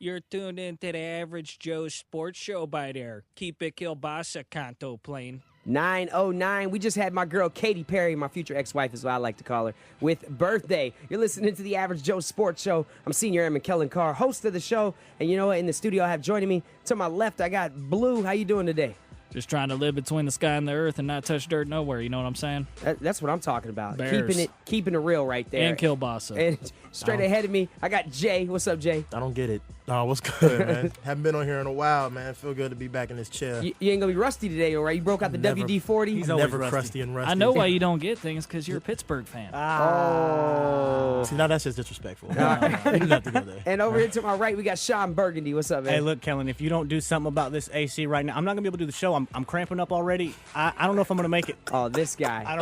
You're tuned into the Average Joe Sports Show by there. Keep it kielbasa, canto plane. 9:09. We just had my girl Katy Perry, my future ex-wife is what I like to call her, with birthday. You're listening to the Average Joe Sports Show. I'm Senior Airman Kellen Carr, host of the show. And you know what? In the studio, I have joining me to my left, I got Blue. How you doing today? Just trying to live between the sky and the earth and not touch dirt nowhere. You know what I'm saying? That's what I'm talking about. Bears. Keeping it real right there. And kielbasa. And straight ahead of me, I got Jay. What's up, Jay? I don't get it. Oh, what's good, man? Haven't been on here in a while, man. Feel good to be back in this chair. You ain't gonna be rusty today, all right? You broke out the WD-40. He's never crusty and rusty. I know why you don't get things, because you're a Pittsburgh fan. Oh. See, now that's just disrespectful. You didn't have to go there. And over here to my right, we got Shawn Burgundy. What's up, man? Hey, look, Kellen, if you don't do something about this AC right now, I'm not going to be able to do the show. I'm cramping up already. I don't know if I'm going to make it. Oh, this guy. I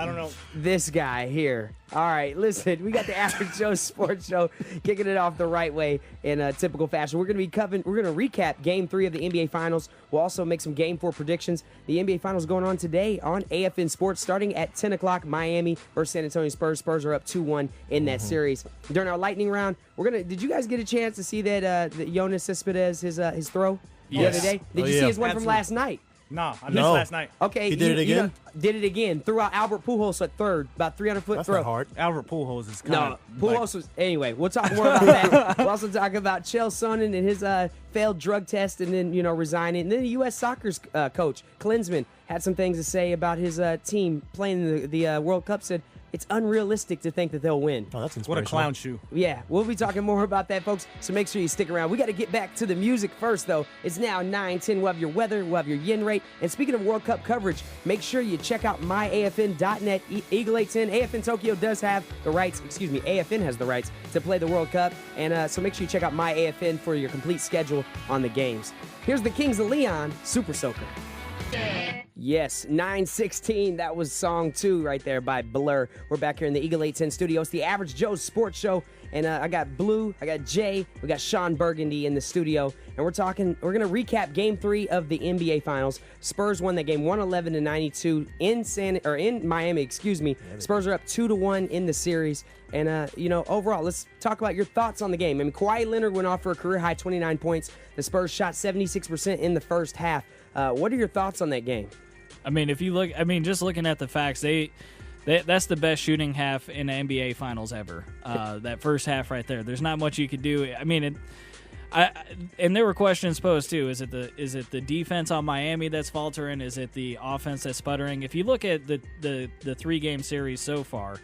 don't know. This guy here. All right, listen, we got the Average Joe Sports Show kicking it off the right way in a typical fashion. We're going to recap Game 3 of the NBA Finals. We'll also make some Game 4 predictions. The NBA Finals going on today on AFN Sports starting at 10 o'clock, Miami versus San Antonio Spurs. Spurs are up 2-1 in that series. During our lightning round, did you guys get a chance to see that Jonas Cespedes, his throw the other day? Did you see his one from last night? No, I missed last night. Okay, he did it again. Did it again. Threw out Albert Pujols at third, about 300-foot That's throw. not hard. Albert Pujols is kind of Pujols was anyway. We'll talk more about that. We'll also talk about Chael Sonnen and his failed drug test, and then resigning. And then the U.S. Soccer's coach Klinsmann had some things to say about his team playing the World Cup. Said it's unrealistic to think that they'll win. Oh, that's what a inspirational. clown shoe. Yeah, we'll be talking more about that, folks, so make sure you stick around. We got to get back to the music first, though. It's now 9:10. We'll have your weather, we'll have your yen rate. And speaking of World Cup coverage, make sure you check out myafn.net. Eagle 810, AFN Tokyo does have the rights, AFN has the rights to play the World Cup. And so make sure you check out myafn for your complete schedule on the games. Here's the Kings of Leon, Super Soaker. Yes, 9:16. That was song 2 right there by Blur. We're back here in the Eagle 810 studio. It's the Average Joe Sports Show. And I got Blue, I got Jay, we got Shawn Burgundy in the studio. And we're going to recap Game 3 of the NBA Finals. Spurs won that game 111-92 in Miami, Spurs are up 2-1 in the series. And, overall, let's talk about your thoughts on the game. I mean, Kawhi Leonard went off for a career-high 29 points. The Spurs shot 76% in the first half. What are your thoughts on that game? I mean, if you look, just looking at the facts, that's the best shooting half in the NBA Finals ever. That first half right there. There's not much you could do. I mean, and there were questions posed too. Is it the defense on Miami that's faltering? Is it the offense that's sputtering? If you look at the 3-game series so far,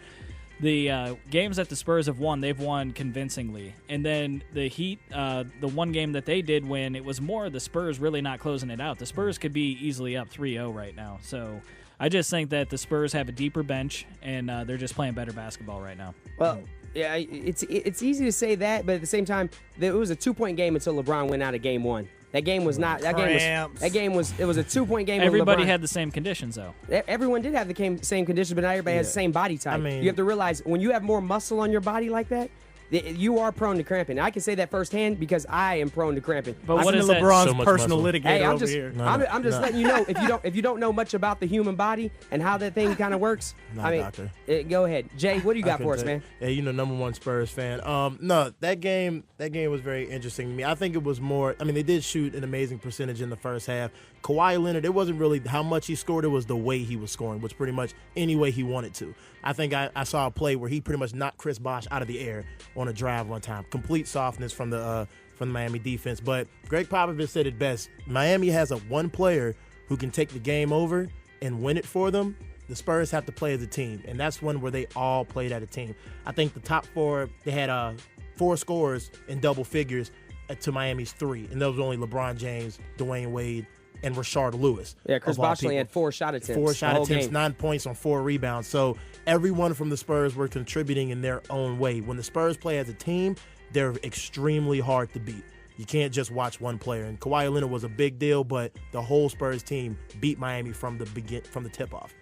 the games that the Spurs have won, they've won convincingly. And then the Heat, the one game that they did win, it was more the Spurs really not closing it out. The Spurs could be easily up 3-0 right now. So I just think that the Spurs have a deeper bench, and they're just playing better basketball right now. Well, yeah, it's easy to say that, but at the same time, it was a 2-point game until LeBron went out of Game 1. That game was not. It was a 2-point game. Everybody had the same conditions, though. Everyone did have the same conditions, but not everybody has the same body type. I mean, you have to realize when you have more muscle on your body like that, you are prone to cramping. I can say that firsthand because I am prone to cramping. But what is LeBron's so personal muscle. litigator Hey, I'm over just, here? I'm just letting you know if you don't know much about the human body and how that thing kind of works. Doctor. Go ahead, Jay. What do you got for us, man? Yeah, number one Spurs fan. No, that game was very interesting to me. I think it was more. I mean, they did shoot an amazing percentage in the first half. Kawhi Leonard, it wasn't really how much he scored. It was the way he was scoring, which pretty much any way he wanted to. I think I saw a play where he pretty much knocked Chris Bosh out of the air on a drive one time. Complete softness from the Miami defense. But Greg Popovich said it best. Miami has one player who can take the game over and win it for them. The Spurs have to play as a team, and that's one where they all played as a team. I think the top 4, they had 4 scorers in double figures to Miami's 3, and those were only LeBron James, Dwayne Wade, and Rashard Lewis. Yeah, Chris Bosh only had 4 shot attempts. 4 shot attempts, game. 9 points on 4 rebounds. So everyone from the Spurs were contributing in their own way. When the Spurs play as a team, they're extremely hard to beat. You can't just watch one player. And Kawhi Leonard was a big deal, but the whole Spurs team beat Miami from the tip-off.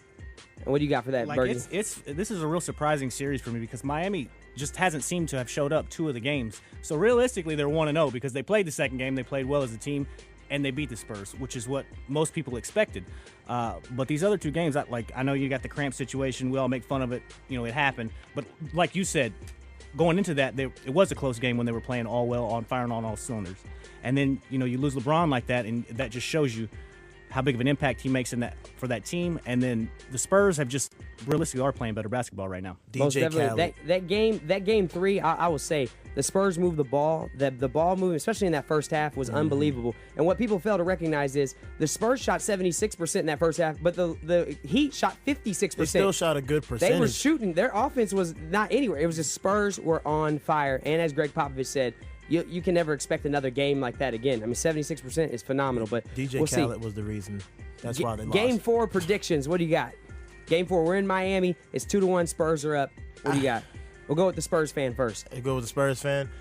And what do you got for that, Bergie? This is a real surprising series for me because Miami just hasn't seemed to have showed up 2 of the games. So realistically, they're 1-0 because they played the second game, they played well as a team, and they beat the Spurs, which is what most people expected. But these other 2 games, I know you got the cramp situation. We all make fun of it. It happened. But like you said, going into that, it was a close game when they were playing all well, firing on all cylinders. And then, you lose LeBron like that, and that just shows you how big of an impact he makes for that team. And then the Spurs have just realistically are playing better basketball right now. Most definitely. That game 3, I will say the Spurs moved the ball. The ball movement, especially in that first half, was unbelievable. And what people fail to recognize is the Spurs shot 76% in that first half, but the Heat shot 56%. They still shot a good percentage. They were shooting. Their offense was not anywhere. It was just Spurs were on fire. And as Greg Popovich said, you can never expect another game like that again. I mean, 76% is phenomenal, but DJ we'll Khaled see. was the reason. That's why they lost. Game 4 predictions. What do you got? Game 4, we're in Miami. It's 2-1. Spurs are up. What do you got? We'll go with the Spurs fan first. I go with the Spurs fan.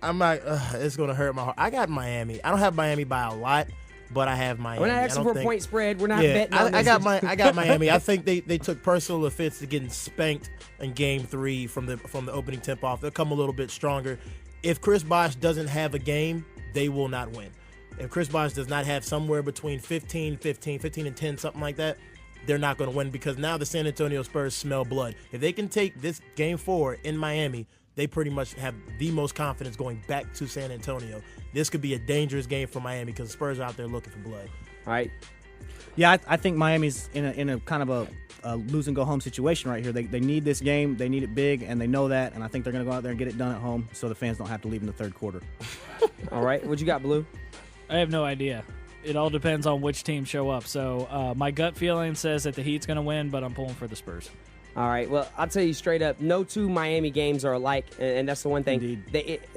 I'm not. It's going to hurt my heart. I got Miami. I don't have Miami by a lot, but I have Miami. We're not asking for a point spread. We're not betting on I this. I got Miami. I think they took personal offense to getting spanked in Game 3 from the opening tip-off. They'll come a little bit stronger. If Chris Bosh doesn't have a game, they will not win. If Chris Bosh does not have somewhere between 15 and 10, something like that, they're not going to win because now the San Antonio Spurs smell blood. If they can take this Game 4 in Miami, they pretty much have the most confidence going back to San Antonio. This could be a dangerous game for Miami because the Spurs are out there looking for blood. All right. Yeah, I think Miami's in a kind of a lose and go home situation right here. They need this game. They need it big, and they know that. And I think they're going to go out there and get it done at home, so the fans don't have to leave in the third quarter. All right, what you got, Blue? I have no idea. It all depends on which team show up. So my gut feeling says that the Heat's going to win, but I'm pulling for the Spurs. All right, well, I'll tell you straight up, no two Miami games are alike, and that's the one thing.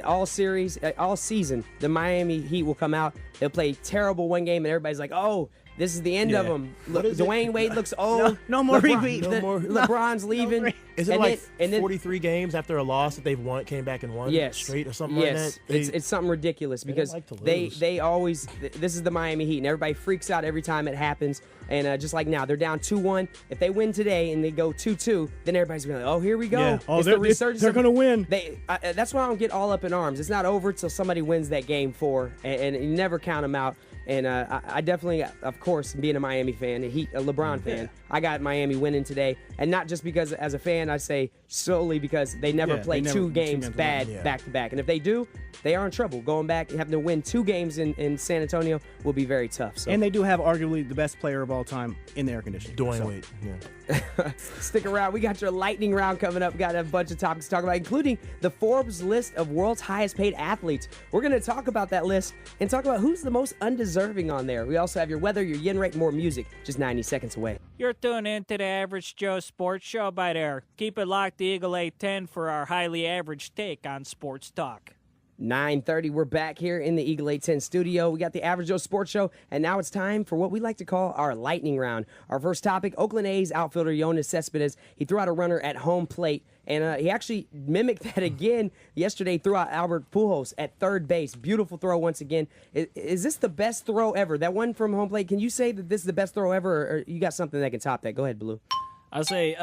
All season, the Miami Heat will come out. They'll play terrible one game, and everybody's like, oh, this is the end of them. Dwayne Wade looks old. No more repeat. LeBron's leaving. Is it 43 games after a loss that they've won, came back and won straight or something like that? It's something ridiculous because they always, this is the Miami Heat, and everybody freaks out every time it happens. And just like now, they're down 2-1. If they win today and they go 2-2, then everybody's going to be like, oh, here we go. Yeah. Oh, it's the resurgence. They're going to win. That's why I don't get all up in arms. It's not over till somebody wins that Game 4, and you never count them out. And I definitely, of course, being a Miami fan, a LeBron fan, I got Miami winning today. And not just because, as a fan, I say solely because they never play two games bad back-to-back. And if they do, they are in trouble. Going back and having to win 2 games in San Antonio will be very tough. So. And they do have arguably the best player of all time in the air conditioning. Dwayne Wade. Yeah. Stick around. We got your lightning round coming up. Got a bunch of topics to talk about, including the Forbes list of world's highest paid athletes. We're going to talk about that list and talk about who's the most undeserving on there. We also have your weather, your yen rate, more music. Just 90 seconds away. You're tuning into the Average Joe Sports Show by there. Keep it locked to Eagle 810 for our highly average take on sports talk. 9:30, we're back here in the Eagle 810 studio. We got the Average Joe Sports Show, and now it's time for what we like to call our lightning round. Our first topic, Oakland A's outfielder Yoenis Cespedes. He threw out a runner at home plate, and he actually mimicked that again yesterday, threw out Albert Pujols at third base. Beautiful throw once again. Is this the best throw ever? That one from home plate, can you say that this is the best throw ever, or you got something that can top that? Go ahead, Blue. I'll say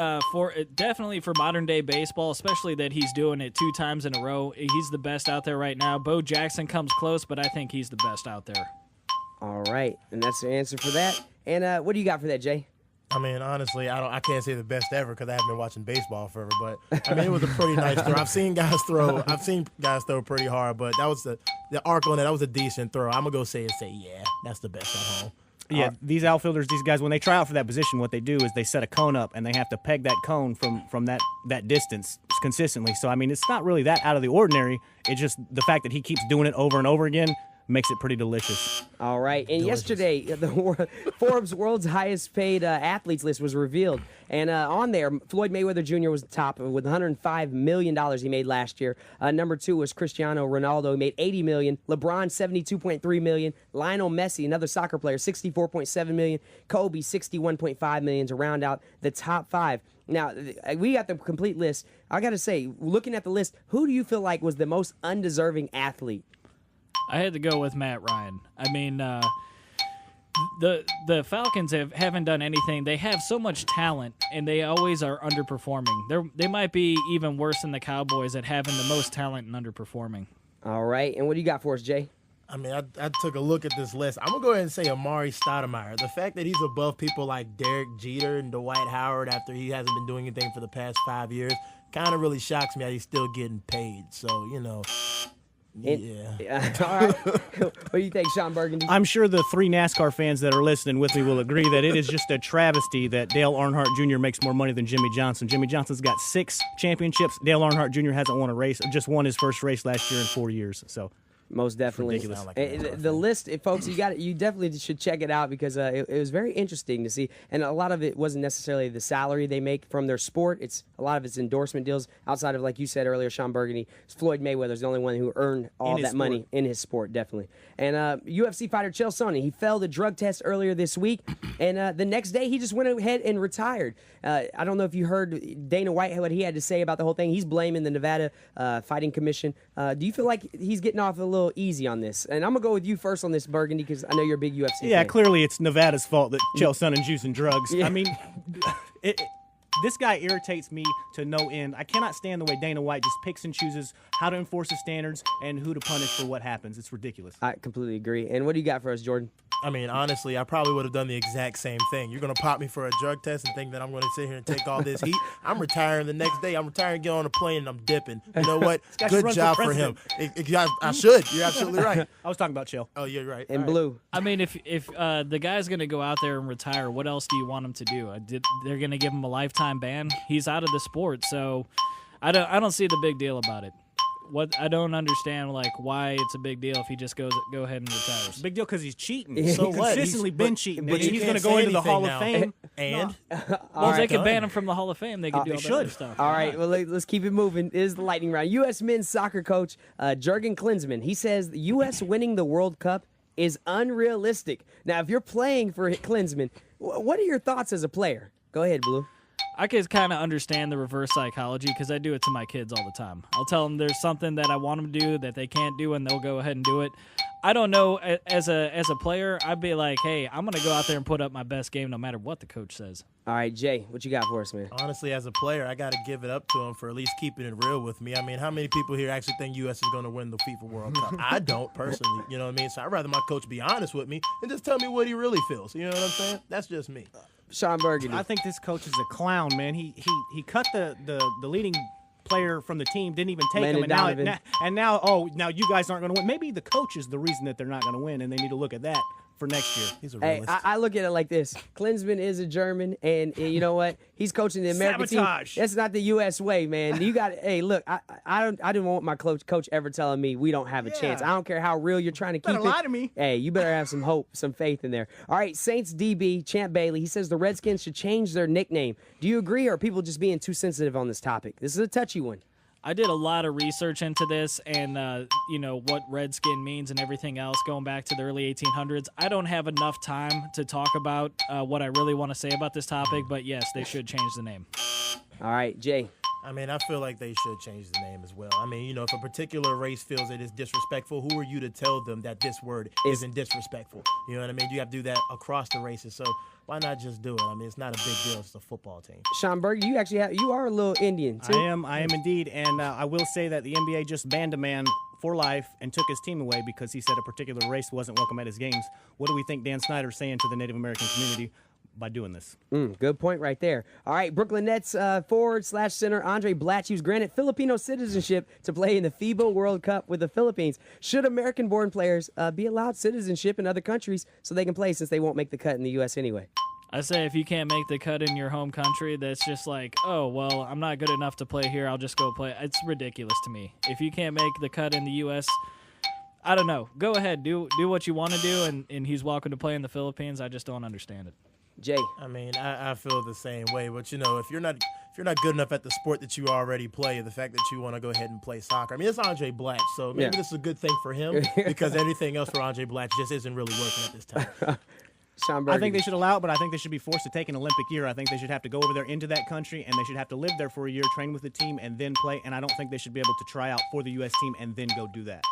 definitely for modern day baseball, especially that he's doing it 2 times in a row. He's the best out there right now. Bo Jackson comes close, but I think he's the best out there. All right, and that's the answer for that. And what do you got for that, Jay? I mean, honestly, I can't say the best ever because I haven't been watching baseball forever. But I mean, it was a pretty nice throw. I've seen guys throw pretty hard, but that was the arc on that. That was a decent throw. I'm gonna go say yeah, that's the best at home. Yeah, these outfielders, these guys, when they try out for that position, what they do is they set a cone up and they have to peg that cone from that distance consistently. So, I mean, it's not really that out of the ordinary. It's just the fact that he keeps doing it over and over again makes it pretty delicious. All right. And yesterday, the Forbes World's Highest Paid Athletes list was revealed. And on there, Floyd Mayweather Jr. was the top with $105 million he made last year. Number 2 was Cristiano Ronaldo. He made $80 million. LeBron, $72.3 million. Lionel Messi, another soccer player, $64.7 million. Kobe, $61.5 million to round out the top 5. Now, we got the complete list. I got to say, looking at the list, who do you feel like was the most undeserving athlete? I had to go with Matt Ryan. I mean, the Falcons haven't done anything. They have so much talent, and they always are underperforming. They might be even worse than the Cowboys at having the most talent and underperforming. All right, and what do you got for us, Jay? I mean, I took a look at this list. I'm going to go ahead and say Amari Stoudemire. The fact that he's above people like Derek Jeter and Dwight Howard after he hasn't been doing anything for the past 5 years kind of really shocks me that he's still getting paid. So, yeah. All right. What do you think, Shawn Burgundy? I'm sure the 3 NASCAR fans that are listening with me will agree that it is just a travesty that Dale Earnhardt Jr. makes more money than Jimmy Johnson. Jimmy Johnson's got 6 championships. Dale Earnhardt Jr. hasn't won a race, or just won his first race last year in 4 years. So. Most definitely. The list, folks, you definitely should check it out because it was very interesting to see. And a lot of it wasn't necessarily the salary they make from their sport. It's a lot of it's endorsement deals outside of, like you said earlier, Shawn Burgundy. Floyd Mayweather's the only one who earned all that money in his sport, definitely. And UFC fighter Chael Sonnen, he failed a drug test earlier this week, and the next day he just went ahead and retired. I don't know if you heard Dana White, what he had to say about the whole thing. He's blaming the Nevada Fighting Commission. Do you feel like he's getting off a little easy on this? And I'm going to go with you first on this, Burgundy, because I know you're a big UFC fan. Yeah, clearly it's Nevada's fault that Chael Sonnen's using drugs. Yeah. I mean, this guy irritates me to no end. I cannot stand the way Dana White just picks and chooses how to enforce his standards and who to punish for what happens. It's ridiculous. I completely agree. And what do you got for us, Jordan? I mean, honestly, I probably would have done the exact same thing. You're going to pop me for a drug test and think that I'm going to sit here and take all this heat? I'm retiring the next day. I'm retiring, get on a plane, and I'm dipping. You know what? Good job for him. I should. You're absolutely right. I was talking about Chael. Oh, you're right. And Blue. I mean, if the guy's going to go out there and retire, what else do you want him to do? They're going to give him a lifetime ban? He's out of the sport, so I don't see the big deal about it. I don't understand why it's a big deal if he just go ahead and retires. Big deal because he's cheating. So he's what? consistently been cheating. But He's going to go into the Hall of Fame. And well, they could ban him from the Hall of Fame. They could do all that other stuff. All right, well, let's keep it moving. This is the lightning round. U.S. men's soccer coach Jurgen Klinsmann, he says the U.S. winning the World Cup is unrealistic. Now, if you're playing for Klinsmann, what are your thoughts as a player? Go ahead, Blue. I can kind of understand the reverse psychology because I do it to my kids all the time. I'll tell them there's something that I want them to do that they can't do, and they'll go ahead and do it. I don't know. As a player, I'd be like, hey, I'm going to go out there and put up my best game no matter what the coach says. All right, Jay, what you got for us, man? Honestly, as a player, I got to give it up to him for at least keeping it real with me. I mean, how many people here actually think U.S. is going to win the FIFA World Cup? I don't, personally. You know what I mean? So I'd rather my coach be honest with me and just tell me what he really feels. You know what I'm saying? That's just me. Shawn Burgundy. I think this coach is a clown, man. He cut the leading player from the team, didn't even take him, and now you guys aren't going to win. Maybe the coach is the reason that they're not going to win, and they need to look at that for next year. He's a Hey, realist. I look at it like this. Klinsmann is a German, and you know what? He's coaching the American Sabotage. team. That's not the U.S. way, man. You got. Hey, look, I didn't want my coach ever telling me we don't have a chance. I don't care how real you're trying to keep it. Lie to me. Hey, you better have some hope, some faith in there. All right, Saints DB Champ Bailey. He says the Redskins should change their nickname. Do you agree, or are people just being too sensitive on this topic? This is a touchy one. I did a lot of research into this and, what Redskin means and everything else going back to the early 1800s. I don't have enough time to talk about what I really want to say about this topic, but yes, they should change the name. All right, Jay. I mean, I feel like they should change the name as well. I mean, if a particular race feels it is disrespectful, who are you to tell them that this word isn't disrespectful? You know what I mean? You have to do that across the races. So why not just do it? I mean, it's not a big deal. It's a football team. Shawn Burgundy, you are a little Indian, too. I am indeed, and I will say that the NBA just banned a man for life and took his team away because he said a particular race wasn't welcome at his games. What do we think Dan Snyder's saying to the Native American community by doing this? Good point right there. All right, Brooklyn Nets forward/center Andre Blatche was granted Filipino citizenship to play in the FIBA World Cup with the Philippines. Should American-born players be allowed citizenship in other countries so they can play since they won't make the cut in the U.S. anyway? I say if you can't make the cut in your home country, that's just like, oh, well, I'm not good enough to play here. I'll just go play. It's ridiculous to me. If you can't make the cut in the U.S., I don't know. Go ahead. Do what you want to do, and he's welcome to play in the Philippines. I just don't understand it. Jay. I mean, I feel the same way, but if you're not good enough at the sport that you already play, the fact that you want to go ahead and play soccer, I mean, it's Andre Blatche, so maybe this is a good thing for him because anything else for Andre Blatche just isn't really working at this time. Shawn I think they should allow it, but I think they should be forced to take an Olympic year. I think they should have to go over there into that country, and they should have to live there for a year, train with the team, and then play. And I don't think they should be able to try out for the U.S. team and then go do that.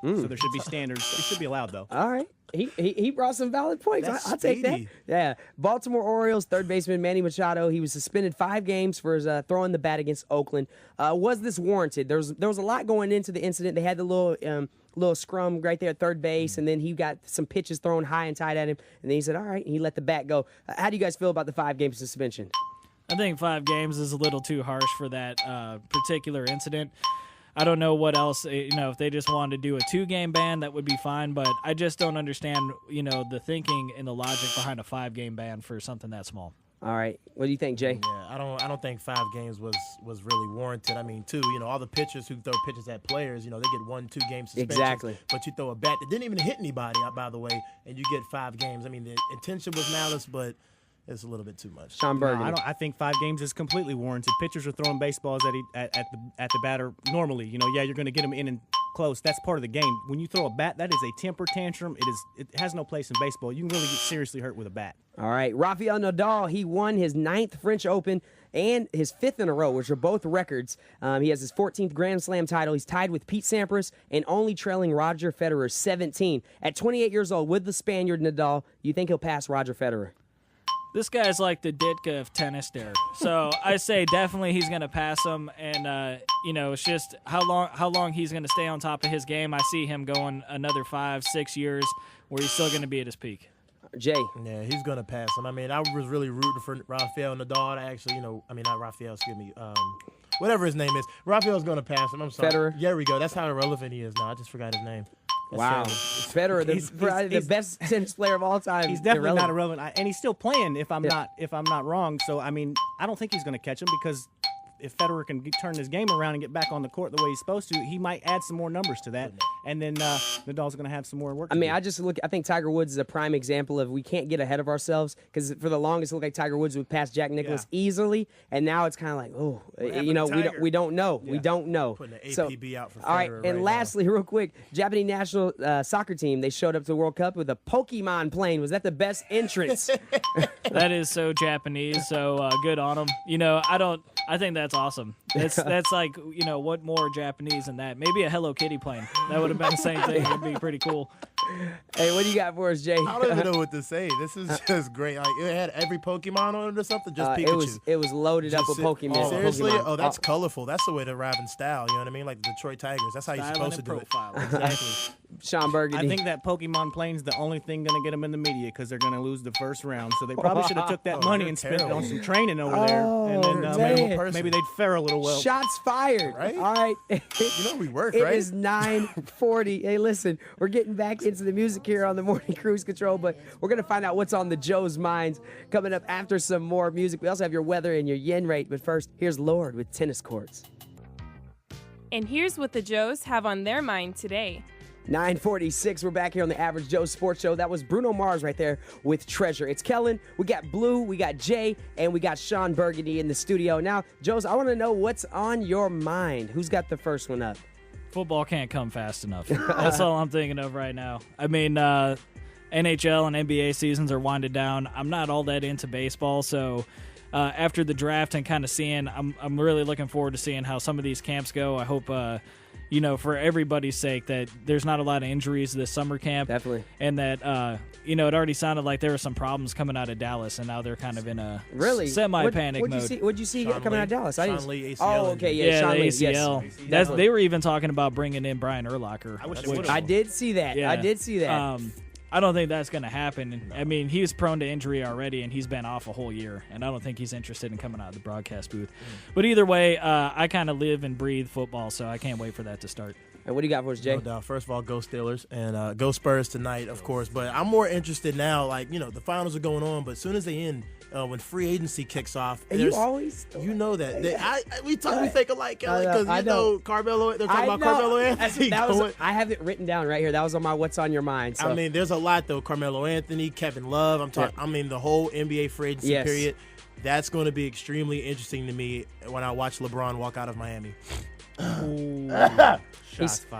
So there should be standards. It should be allowed, though. All right. He brought some valid points. I'll take that. Yeah. Baltimore Orioles third baseman Manny Machado. He was suspended 5 games for his throwing the bat against Oakland. Was this warranted? There was a lot going into the incident. They had the little scrum right there at third base, and then he got some pitches thrown high and tight at him, and then he said, all right, and he let the bat go. How do you guys feel about the 5-game suspension? I think 5 games is a little too harsh for that particular incident. I don't know what else, if they just wanted to do a 2-game ban, that would be fine, but I just don't understand, the thinking and the logic behind a 5-game ban for something that small. All right. What do you think, Jay? Yeah, I don't think 5 games was really warranted. I mean, too, all the pitchers who throw pitches at players, they get 1-2 game suspension. Exactly. But you throw a bat that didn't even hit anybody, by the way, and you get 5 games. I mean, the intention was malice, but it's a little bit too much. Shawn Burgundy. I think 5 games is completely warranted. Pitchers are throwing baseballs at the batter normally. You're going to get them in and close. That's part of the game. When you throw a bat, that is a temper tantrum. It has no place in baseball. You can really get seriously hurt with a bat. All right. Rafael Nadal, he won his 9th French Open and his 5th in a row, which are both records. He has his 14th Grand Slam title. He's tied with Pete Sampras and only trailing Roger Federer 17. At 28 years old with the Spaniard Nadal, you think he'll pass Roger Federer? This guy's like the Ditka of tennis there. So I say definitely he's going to pass him. And, it's just how long he's going to stay on top of his game. I see him going another 5-6 years where he's still going to be at his peak. Jay. Yeah, he's going to pass him. I mean, I was really rooting for Rafael Nadal to actually, not Rafael, excuse me. Whatever his name is. Rafael's going to pass him. I'm sorry. Federer. There we go. That's how irrelevant he is now. I just forgot his name. Wow. Federer, the best tennis player of all time. He's definitely not irrelevant, and he's still playing. If I'm not wrong, so I mean, I don't think he's going to catch him because if Federer can turn his game around and get back on the court the way he's supposed to, he might add some more numbers to that, and then Nadal's going to have some more work. I think Tiger Woods is a prime example of we can't get ahead of ourselves because for the longest it looked like Tiger Woods would pass Jack Nicklaus easily, and now it's kind of like, we don't know. Yeah. We don't know. Putting the APB out for Federer. All right, and lastly, real quick, Japanese national soccer team, they showed up to the World Cup with a Pokemon plane. Was that the best entrance? That is so Japanese, so good on them. I think that's awesome. That's like, what more Japanese than that? Maybe a Hello Kitty plane. That would have been the same thing. It would be pretty cool. Hey, what do you got for us, Jay? I don't even know what to say. This is just great. Like, it had every Pokemon on it or something, just Pikachu. It was loaded up with Pokemon. Seriously? Pokemon. Oh, that's colorful. That's the way to arrive in style. You know what I mean? Like the Detroit Tigers. That's how you're supposed to do profile. it. Exactly. Shawn Burgundy. I think that Pokemon plane's the only thing going to get them in the media because they're going to lose the first round. So they probably should have took that money and spent it on some training over there. And then maybe they'd fare a little well. Shots fired. Right? All right. We work, It right? is 9:40. Hey, listen, we're getting back into the music here on the Morning Cruise Control, but we're going to find out what's on the Joe's minds coming up after some more music. We also have your weather and your yen rate, but first, here's Lord with Tennis Courts. And here's what the Joes have on their mind today. 9:46. We're back here on the Average Joe Sports Show. That was Bruno Mars right there with Treasure. It's Kellen. We got Blue. We got Jay. And we got Shawn Burgundy in the studio. Now, Joes, I want to know what's on your mind. Who's got the first one up? Football can't come fast enough. That's all I'm thinking of right now. I mean, NHL and NBA seasons are winding down. I'm not all that into baseball, so after the draft and kind of seeing, I'm really looking forward to seeing how some of these camps go. I hope, for everybody's sake, that there's not a lot of injuries this summer camp. Definitely. And that, it already sounded like there were some problems coming out of Dallas, and now they're kind of in a semi-panic mode. What'd you see coming out of Dallas? Shawn Lee, ACL. Oh, okay, yeah, Shawn the Lee, ACL. yes. They were even talking about bringing in Brian Urlacher. I did see that. Yeah. I did see that. I don't think that's going to happen. I mean, he was prone to injury already, and he's been off a whole year, and I don't think he's interested in coming out of the broadcast booth. But either way, I kind of live and breathe football, so I can't wait for that to start. And what do you got for us, Jay? No doubt. First of all, go Steelers and go Spurs tonight, of course. But I'm more interested now, the finals are going on, but as soon as they end, when free agency kicks off, and you always, we think alike, because Carmelo. They're talking about Carmelo Anthony. I have it written down right here. That was on my "What's on Your Mind." So. I mean, there's a lot though. Carmelo Anthony, Kevin Love. I'm talking. I mean, the whole NBA free agency period. That's going to be extremely interesting to me when I watch LeBron walk out of Miami.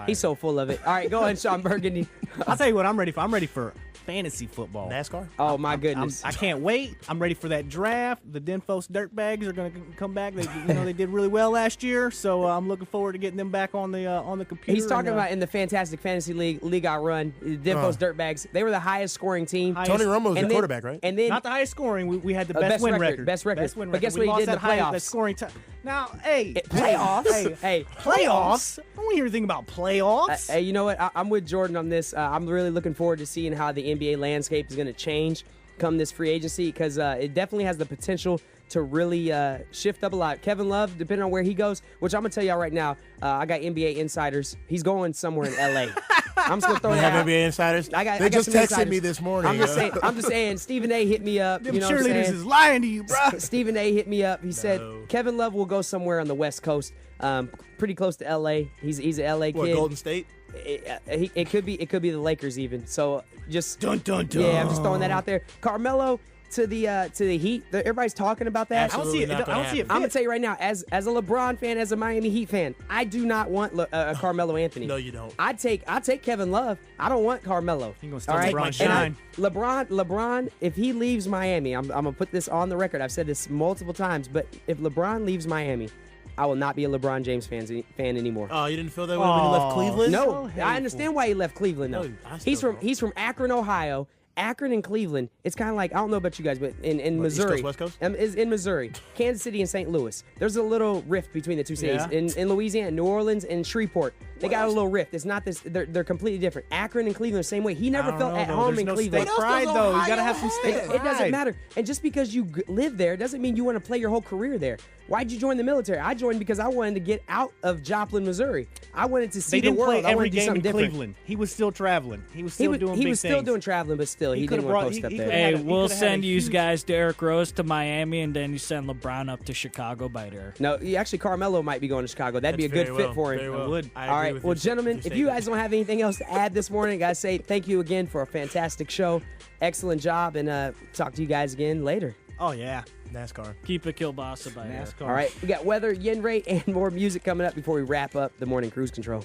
He's so full of it. All right, go ahead, Shawn Burgundy. I'll tell you what I'm ready for. I'm ready for fantasy football. NASCAR? Oh my goodness! I can't wait. I'm ready for that draft. The Denfos Dirtbags are going to come back. They did really well last year, so I'm looking forward to getting them back on the computer. He's talking about in the Fantastic Fantasy League I run. The Denfos Dirtbags. They were the highest scoring team. Tony Romo was the quarterback, right? And then not the highest scoring. We had the best win record. Best record. But guess we what he did in the playoffs? That scoring now, hey, playoffs. Hey, playoffs. I don't hear anything about playoffs. Hey, you know what? I'm with Jordan on this. I'm really looking forward to seeing how the NBA landscape is going to change come this free agency because it definitely has the potential to really shift up a lot. Kevin Love, depending on where he goes, which I'm going to tell y'all right now, I got NBA insiders. He's going somewhere in L.A. I'm just going to throw that out. NBA insiders? They just texted me this morning. I'm just saying, Stephen A. hit me up. Them you know what I'm cheerleaders saying? is lying to you, bro. Stephen A. hit me up. He said Kevin Love will go somewhere on the West Coast, pretty close to L.A. He's an L.A. What, kid. Golden State? It could be the Lakers even. So just dun dun dun. Yeah, I'm just throwing that out there. Carmelo to the Heat. Everybody's talking about that. I don't see it. I'm gonna tell you right now, as a LeBron fan, as a Miami Heat fan, I do not want Carmelo Anthony. No, you don't. I take Kevin Love. I don't want Carmelo. You're gonna start LeBron shine. LeBron, if he leaves Miami, I'm gonna put this on the record. I've said this multiple times, but if LeBron leaves Miami, I will not be a LeBron James fan anymore. Oh, you didn't feel that way when he left Cleveland? No, I understand why he left Cleveland. though. No, he's from Akron, Ohio. Akron and Cleveland, it's kind of like, I don't know about you guys, but in Missouri, East Coast, West Coast? Is in Missouri, Kansas City and St. Louis, there's a little rift between the two cities. In Louisiana, New Orleans and Shreveport, they got a little rift. It's not this, they're completely different. Akron and Cleveland, the same way. He never felt at home in Cleveland. State pride, though. You gotta have some state pride. It doesn't matter. And just because you live there doesn't mean you want to play your whole career there. Why'd you join the military? I joined because I wanted to get out of Joplin, Missouri. I wanted to see the world. They didn't play every I game in different. Cleveland. He was still traveling. He was still doing big things. He was still doing traveling, but still, he didn't want to post up there. Hey, we'll send you guys Derrick Rose to Miami, and then you send LeBron up to Chicago by Derrick. No, actually, Carmelo might be going to Chicago. That'd be a good fit for him. I would. All right, well, gentlemen, if you guys don't have anything else to add this morning, guys, say thank you again for a fantastic show. Excellent job, and talk to you guys again later. Oh, yeah. NASCAR. Keep it kielbasa by NASCAR. All right, we got weather, yen rate, and more music coming up before we wrap up the morning cruise control.